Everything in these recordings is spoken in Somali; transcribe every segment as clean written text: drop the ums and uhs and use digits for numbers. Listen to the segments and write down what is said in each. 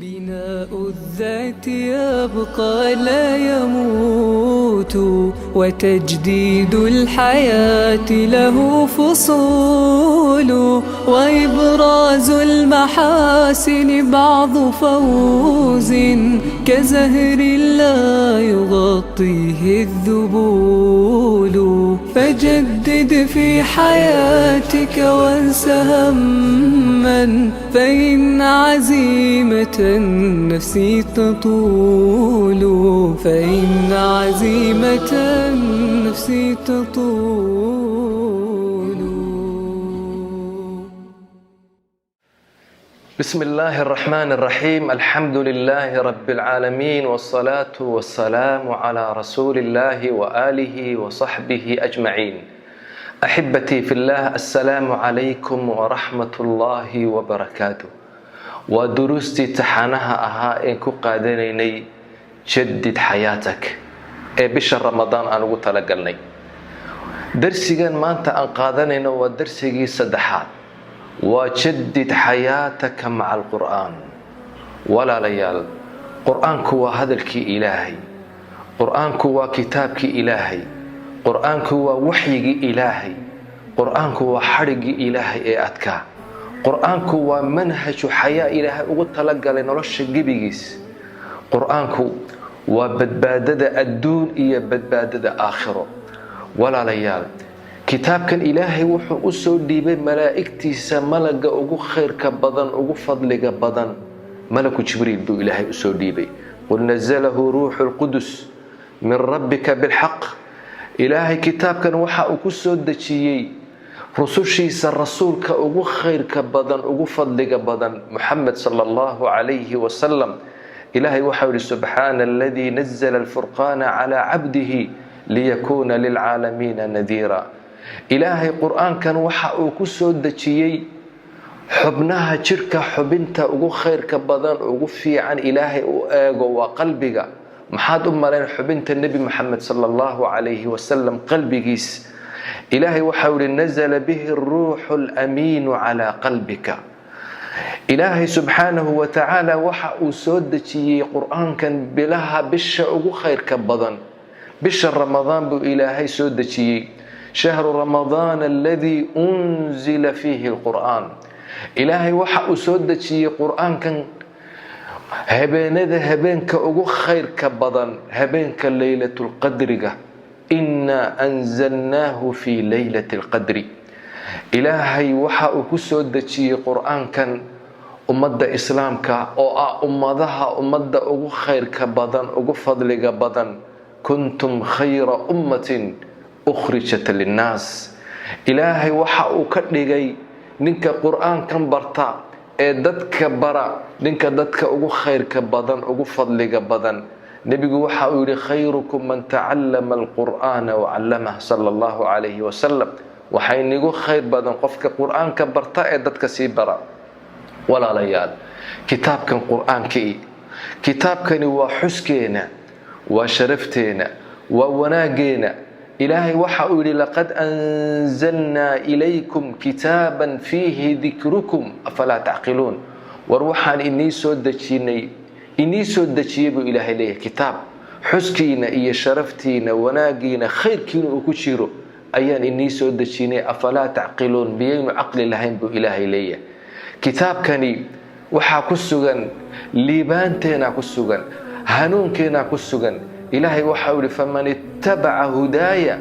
بناء الذات يبقى لا يموت، وتجديد الحياة له فصول، وإبراز المحاسن بعض فوز كزهر لا يغطيه الذبول. فجدد في حياتك وانس همّا، فإن عزيمة النفس تطول، فإن عزيمة النفس تطول. بسم الله الرحمن الرحيم. الحمد لله رب العالمين، والصلاة والسلام على رسول الله وآله وصحبه أجمعين. أحبتي في الله، السلام عليكم ورحمة الله وبركاته. ودروستي تحانها أها إن كقادنيني جدد حياتك بشهر رمضان أنا قلت لقلني درسيا ما أنت أنقاذنينا ودرسي صدحات وجدد حياتك مع القرآن. ولا ليال قرآنك هو هذا الكي إلهي، قرآنك هو كتابك إلهي، قرآنك هو وحي إلهي، قرآنك هو حرق إلهي أتكا، قرآنك هو منهج حياة إلهي وقلت لك لنرش جبيس. قرآنك هو بدبادة الدون إيا بدبادة آخره. ولا ليال kitaabkan ilaahay wuxuu u soo dhiibay malaa'igtiisa malaga ugu khayrka badan ugu fadliga badan, malaku jibriil buu ilaahay u soo dhiibay. qul nazalahu ruuxul qudus min rabbika bilhaq. ilaahay kitaabkan waxa uu ku soo dejiyay rusushiisa rasuulka ugu khayrka badan ugu fadliga badan, Muhammad sallallahu alayhi wa sallam. ilaahay waxa uu subhana alladhi nazzala al-furqana ala 'abdihi liyakuna lil 'alamin nadhira. ilaahay qur'aankan waxa uu ku soo dejiyay xubnaha jirka xubinta ugu khayrka badan ugu fiican ilaahay u eego waa qalbiga. maxaad u maleen xubinta nabi Muhammad sallallahu alayhi wa sallam qalbigiis? ilaahay waxa uu nazala bihi ar-ruuhul amiin ala qalbika. ilaahay subhanahu wa ta'ala waxa uu soo dejiyay qur'aankan bilaha bisha ugu khayrka badan, bisha ramadaan buu ilaahay soo dejiyay. شهر رمضان الذي أنزل فيه القرآن. إلهي وحا أسودتي قرآن كان هبين كأغو خير كبضان هبين كليلة القدر. إنا أنزلناه في ليلة القدر. إلهي وحا أسودتي قرآن كان أمد إسلام كا أو أمدها أمد أغو خير كبضان أغو فضل كبضان. كنتم خير أمة أخرجت للناس. إلهي وحا أكدغي نينكا قرآن كان برتا ددك برا نينكا ددك أغو خير كبدن أغو فضل كبدن. نبي وحا يقول خيركم من تعلم القرآن وعلمه صلى الله عليه وسلم. وحين يقول خير بدن قفك قرآن كبرتا ددك سيبرا. ولا ليال كتاب كان قرآن كي كتاب كان وحسكينا وشرفتينا ووناقينا. إلهي وحا يقول لقد أنزلنا إليكم كتابا فيه ذكركم أفلا تعقلون. وروحان إني سودتشي بو إلهي ليه كتاب حسكينا إيا شرفتينا وناقينا خير كينو أكوشيرو أيان إني سودتشيني أفلا تعقلون بيين عقل اللهين بو إلهي ليه كتاب كاني وحا كسوغن ليبانتينا كسوغن هنونكينا كسوغن. إلهي وحاول فمن اتبع هدايا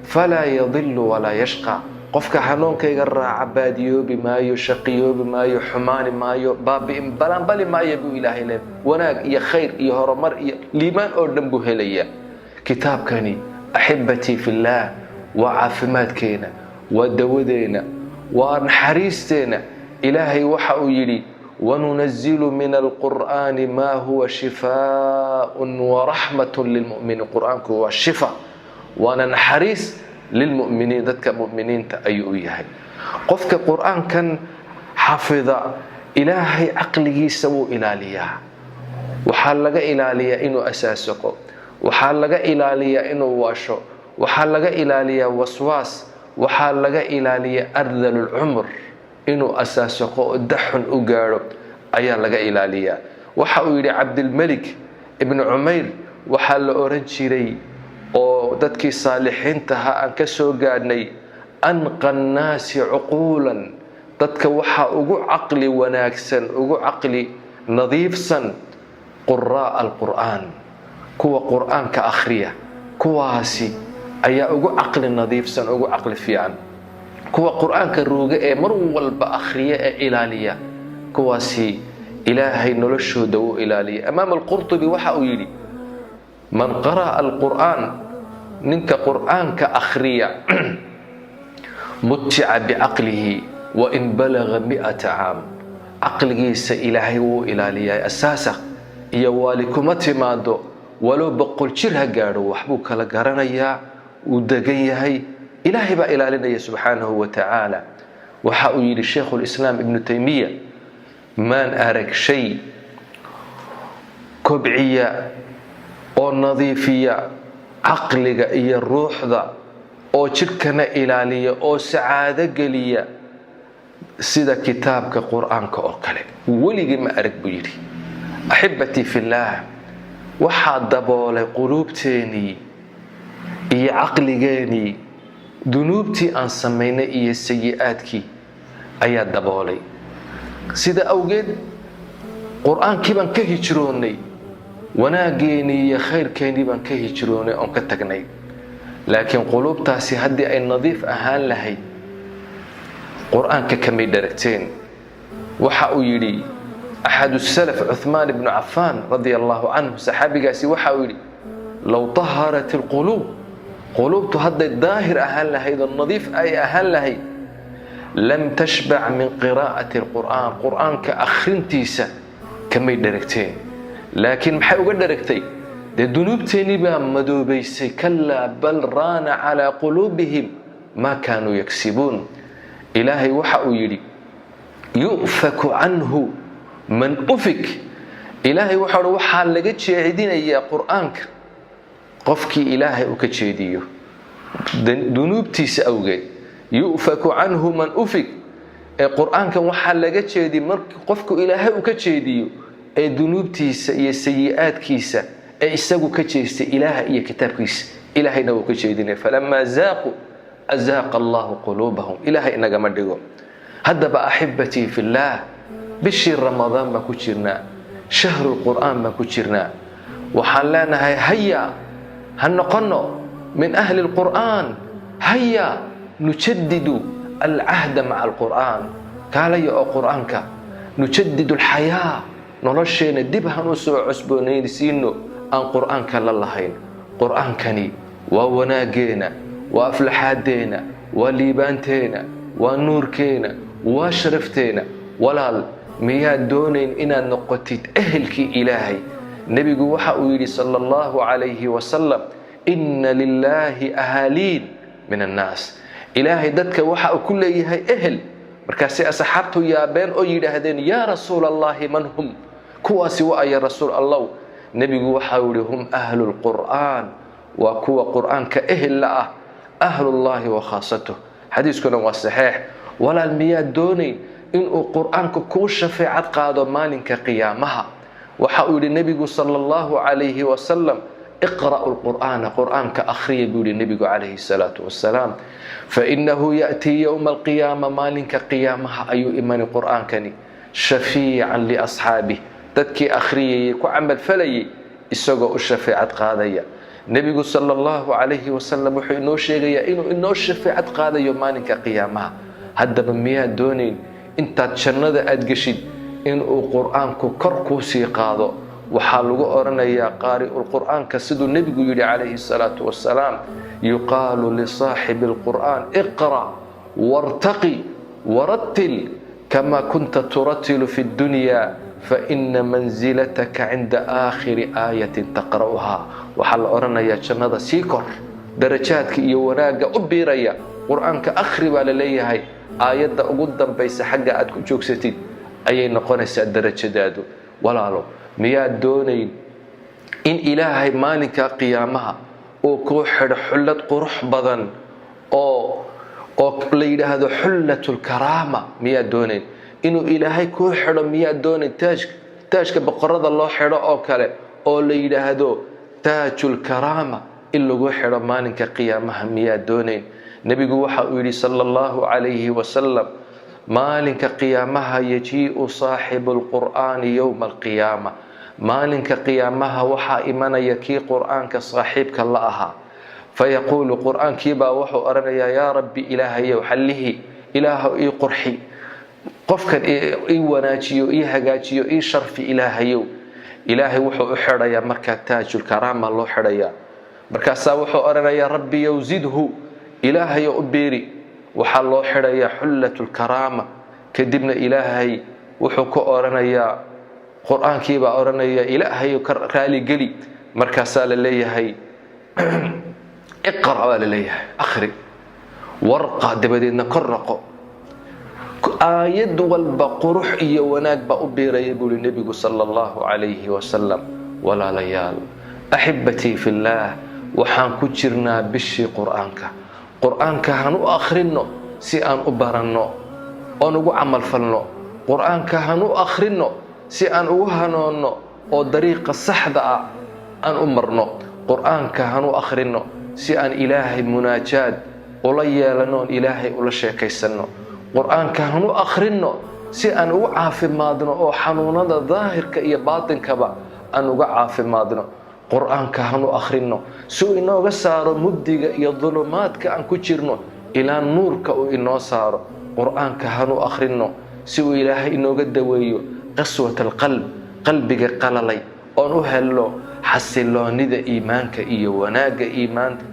فلا يضل ولا يشقى. قفك حنونك يقرع عباديو بما يشقيو بما يحمان ما باب بلان بل ما يبو إلهي لهم وناك يا خير يا هرمر يا لمن أردن بهليا. كتاب كاني أحبتي في الله وعافمات كينا ودودينا ونحريستينا. إلهي وحاول يلي وننزل من القرآن ما هو شفاء ورحمة للمؤمنين. القرآن هو الشفاء وانا نحريس للمؤمنين ذاتك مؤمنين تأيويها. قفك القرآن كان حافظ إلهي عقله سوو إلاليا وحالك إلاليا إنو أساسك وحالك إلاليا إنو واشو وحالك إلاليا وسواس وحالك إلاليا أرذل العمر inuu asaasaqo daxun u gaaro ayaa laga ilaaliyaa. waxa uu yidhi cabdilmalik ibnu cumayr waxaa la oran jiray oo dadkii saalixiintaha aan ka soo gaadhnay anqa annaasi cuquulan, dadka waxaa ugu caqli wanaagsan, ugu caqli nadiifsan quraa alqur'aan, kuwa qur'aanka akhriya. kuwaasi ayaa ugu caqli nadiifsan, ugu caqli fiican. kuwa qur'aanka ruuga ee mar walba akhriya ee ilaaliya, kuwaasi ilaahay noloshooda wuu ilaaliya. imaam alqurtubi waxa uu yidhi man qara'a alqur'aan, ninka qur'aanka akhriya muttica bicaqlihi wain balaga 100 caam, caqligiisa ilaahay wuu ilaaliyaa. asaasa iyo waali kuma timaado, walow 100 jir ha gaadho waxbuu kala garanayaa, wuu degan yahay, ilaahay baa ilaalinaya subxaanahu wa tacaala. waxa uu yidhi shaykhulislaam ibnu taymiya maan arag shay kobciya oo nadiifiya caqliga iyo ruuxda oo jidhkana ilaaliya oo sacaado geliya sida kitaabka qur'aanka oo kale. weligii ma arag buu yidhi. axibbatii fillaah, waxaa daboolay quluubteenii iyo caqligeenii dunuubtii aan samaynay iyo sayi-aadkii ayaa daboolay. sida awgeed qur'aankii baan ka hijroonnay, wanaaggeenii iyo khayrkeennii baan ka hijroonnay oon ka tagnay. laakiin quluubtaasi haddii ay nadiif ahaan lahayd qur'aanka kamay dharagteen. waxa uu yidhi axadu salaf cuthmaan ibnu cafaan radia allahu canhu, saxaabigaasi waxa uu yidhi low taharat alquluub, quluubtu hadday daahir ahaan lahayd oo nadiif ay ahaan lahayd lam tashbac min qiraa'ati alqur'aan, qur'aanka akhrintiisa kamay dharagteen. laakiin maxay uga dharagtay? dee dunuubteennii baa madoobaysay. kalaa bal raana calaa quluubihim maa kaanuu yagsibuun. ilaahay waxa uu yidhi yu'faku canhu man ufik, ilaahay waxaa laga jeedinayaa qur'aanka qofkii ilaahay uu ka jeediyo dunuubtiisa awgeed. yu'faku canhu man ufik, ee qur'aankan waxaa laga jeediy markii qofku ilaahay uu ka jeediyo ee dunuubtiisa iyo sayi-aadkiisa ee isagu ka jeestay ilaaha iyo kitaabkiisa, ilaahayna wuu ka jeedinaya. falamaa zaaquu azaaqa allahu quluubahum. ilaahay inagama dhigo. haddaba axibbatii fillaah, bishii ramadaan baan ku jirnaa, shahrulqur'aan baan ku jirnaa. waxaan leenahay haya ha noqono min ahli lqur'aan, haya nujadidu alcahda maca alqur'aan, kaalaya oo qur'aanka nujadidu alxayaa, nolosheena dib hanu soo cusboonaysiino aan qur'aanka la lahayn. qur'aankani waa wanaaggeena, waa aflaxaadeena, waa liibaanteena, waa nuurkeena, waa sharafteena. walaal, miyaad doonayn inaad noqotid ehelkii ilaahay? nebigu waxa uu yidhi sala allahu calayhi wasalam inna lilaahi ahaaliin min annaas, ilaahay dadka waxa uu ku leeyahay ehel. markaasay asxaabtu yaabeen oo yidhaahdeen yaa rasuula allahi man hum, kuwaasi waa aya rasuul allah? nebigu waxa uu yidhi hum ahlu lqur'aan, waa kuwa qur'aanka ehel la ah, ahlullahi wa khaasatuh. xadiiskuna waa saxiix. walaal, miyaad doonayn inuu qur'aanka kuu shafeecad qaado maalinka qiyaamaha? waxa uu yidhi nebigu sala allahu calayhi wasalam iqra'u lqur'aana, qur'aanka akhriya buu yidhi nebigu calayhi salaatu wasalaam. fainahu ya'tii yowma alqiyaama, maalinka qiyaamaha ayuu imani qur'aankani shafiican liasxaabih, dadkii akhriyayay ku camalfalayay isagoo u shafeecad qaadaya. nebigu sala allahu calayhi wasalam wuxuu inoo sheegayaa inuu inoo shafeecad qaadayo maalinka qiyaamaha. haddaba miyaad doonayn intaad jannada aad geshid inuu qur'aanku kor kuu sii qaado? waxaa lagu oranayaa qaari'ulqur'aanka siduu nebigu yidhi calayhi salaatu wasalaam yuqaalu lisaaxibi alqur'aan iqra' wartaqi warattil kama kunta turatilu fi ddunyaa faina manzilataka cinda aakhiri aayatin taqra'uhaa. waxaa la oranayaa jannada sii kor, darajaadka iyo wanaagga u biiraya. qur'aanka akhri baa la leeyahay, aayadda ugu dambaysa xagga aad ku joogsatid ayay noqonaysaa darajadaadu. walaalo, miyaad doonayn in ilaahay maalinka qiyaamaha uu kuu xidho xullad qurux badan oo la yidhaahdo xullatulkaraama? miyaad doonayn inuu ilaahay kuu xidho? miyaad doonayn taajka taajka boqorada loo xidho oo kale oo la yidhaahdo taajul karaama in lagu xidho maalinka qiyaamaha miyaa doonayn? nebigu waxa uu yidhi sala allahu calayhi wasalam, maalinka qiyaamaha yajii'u saaxibu lqur'aani yowma alqiyaama, maalinka qiyaamaha waxaa imanaya kii qur'aanka saaxiibka la ahaa, fayaquulu qur'aankiibaa wuxuu oranayaa yaa rabbi ilaahayow xallihi, ilaahow ii qurxi, qofkan ii wanaajiyo, ii hagaajiyo, ii sharfi ilaahayow. ilaahay wuxuu u xidhayaa markaa taajul karaama loo xidhayaa. markaasaa wuxuu oranayaa rabbi yowzidhu, ilaahayow u beeri, waxaa loo xidhayaa xullatu lkaraama. kadibna ilaahay wuxuu ku oranayaa, qur'aankiibaa oranaya ilaahayow ka raaligeli. markaasaa la leeyahay iqra' baa la leeyahay, akhri, warqa, dabadeedna kor noqo. aayad walba qurux iyo wanaag baa u beeraya buuli nebigu sala allahu calayhi wasalam. walaalayaal, axibatii fillaah, waxaan ku jirnaa bishii qur'aanka. qur'aanka han u akhrino si aan u baranno oon ugu camalfalno. qur'aanka han u akhrino si aan ugu hanoonno oo dariiqa saxda ah aan u marno. qur'aanka han u akhrino si aan ilaahay munaajaad ula yeelano, oon ilaahay ula sheekaysanno. qur'aanka han u akhrino si aan ugu caafimaadno oo xanuunada daahirka iyo baatinkaba aan uga caafimaadno. qur'aanka han u akhrino si uu inooga saaro mugdiga iyo dulumaadka aan ku jirno ilaa nuurka uu inoo saaro. qur'aanka han u akhrino si uu ilaahay inooga daweeyo qaswat alqalb, qalbiga qalalay, oon u helno xasiloonida iimaanka iyo wanaagga iimaanka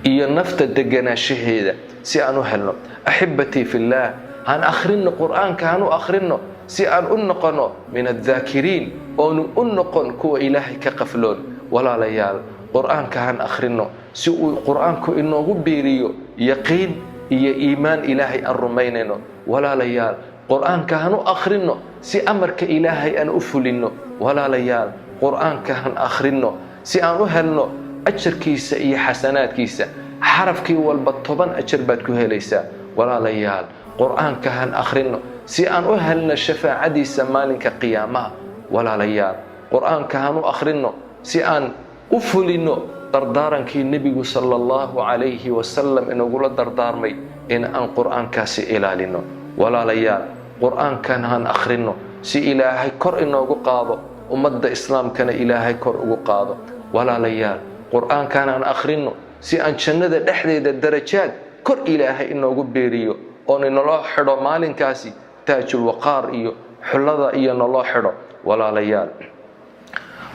iyo nafta deganaashaheeda si aan u helno. axibatii fillaah, han akhrino qur'aanka, han u akhrino si aan u noqono min addaakiriin, oonu u noqon kuwa ilaahay ka qafloon. walaalayaal, qur'aanka han akhrino si uu qur'aanku inoogu biiriyo yaqiin iyo iimaan ilaahay aan rumaynayno. walaalayaal, qur'aanka han u akhrino si amarka ilaahay aan u fulino. walaalayaal, qur'aanka han akhrino si aan u helno ajarkiisa iyo xasanaadkiisa. xarafkii walba 10 ajar baad ku helaysaa. walaalayaal, qur'aanka han akhrino si aan u helno shafaacadiisa maalinka qiyaamaha. walaalayaal, qur'aanka han u akhrino si aan u fulino dardaarankii nebigu sala allahu calayhi wasalam inagula dardaarmay in aan qur'aankaasi ilaalino. walaalayaal, qur'aankan han akhrino si ilaahay kor inoogu qaado, ummadda islaamkana ilaahay kor ugu qaado. walaalayaal, qur'aankan han akhrino si aan jannada dhexdeeda darajaad kor ilaahay inoogu beeriyo, oon inaloo xidho maalinkaasi taajul waqaar iyo xullada iyo naloo xidho. walaalayaal,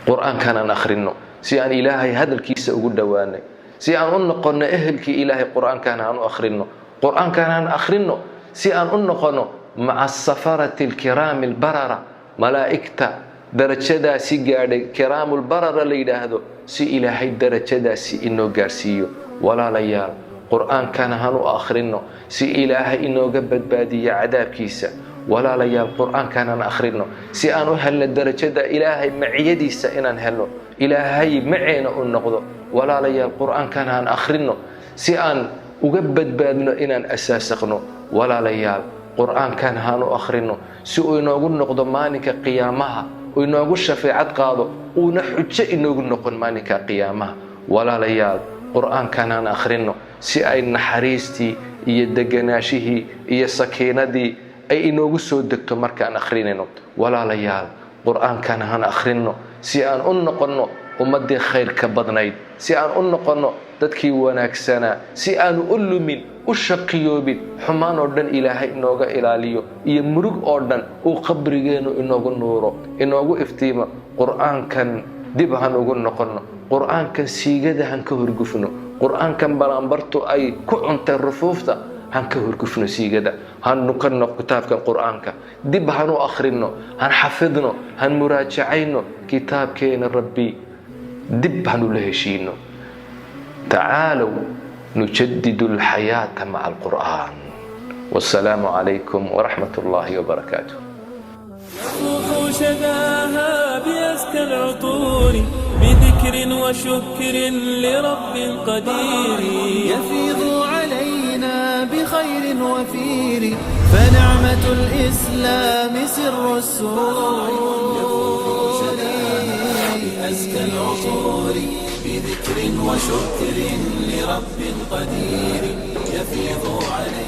qur'aankan han akhrino si aan ilaahay hadalkiisa ugu dhowaanay, si aan u noqono ehelkii ilaahay. qur'aankan han u akhrino, qur'aankan han akhrino si aan u noqono maca asafarati alkiraami albarara, malaa'igta darajadaasi gaadhay kiraamulbarara la yidhaahdo, si ilaahay darajadaasi inoo gaarsiiyo. walaalayaal, qur'aankan han u akhrino si ilaahay inooga badbaadiyo cadaabkiisa. walaalayaal, qur'aankan han akhrino si aan u helno darajada ilaahay maciyadiisa, inaan helno ilaahay maceena u noqdo. walaalayaal, qur'aankan han akhrino si aan uga badbaadno inaan asaasaqno. walaalayaal, qur'aankan han u akhrino si uu inoogu noqdo maalinka qiyaamaha, uu inoogu shafeecad qaado, uuna xujo inoogu noqon maalinka qiyaamaha. walaalayaal, qur'aankan han akhrino si ay naxariistii iyo deganaashihii iyo sakiinadii ay inoogu soo degto markaan akhrinayno. walaalayaal, qur'aankan han akhrino si aan u noqono ummadii khayrka badnayd, si aan u noqono dadkii wanaagsanaa, si aanu u lumin, u shaqiyoobin, xumaan oo dhan ilaahay inooga ilaaliyo, iyo murug oo dhan uu qabrigeenu inoogu nuuro, inoogu iftiimo. qur'aankan dib han ugu noqono, qur'aankan siigada han ka horgufno, qur'aankan balanbartu ay ku cuntay rufuufta han ka horgufno siigada. han nukanno kitaabkan qur'aanka, dib han u akhrino, han xafidno, han muraajacayno kitaabkeena rabbi, dib han ula heshiino. tacaalow nujadidu alxayaata maca alqur'aan. wassalaamu calaykum waraxmat ullaahi wabarakaatuh. يفوح شذاها بأزكى العطور بذكر وشكر لرب قدير يفيض علينا بخير وفير فنعمة الإسلام سر السرور أزكى العطور بذكر وشكر لرب قدير يفيض عليه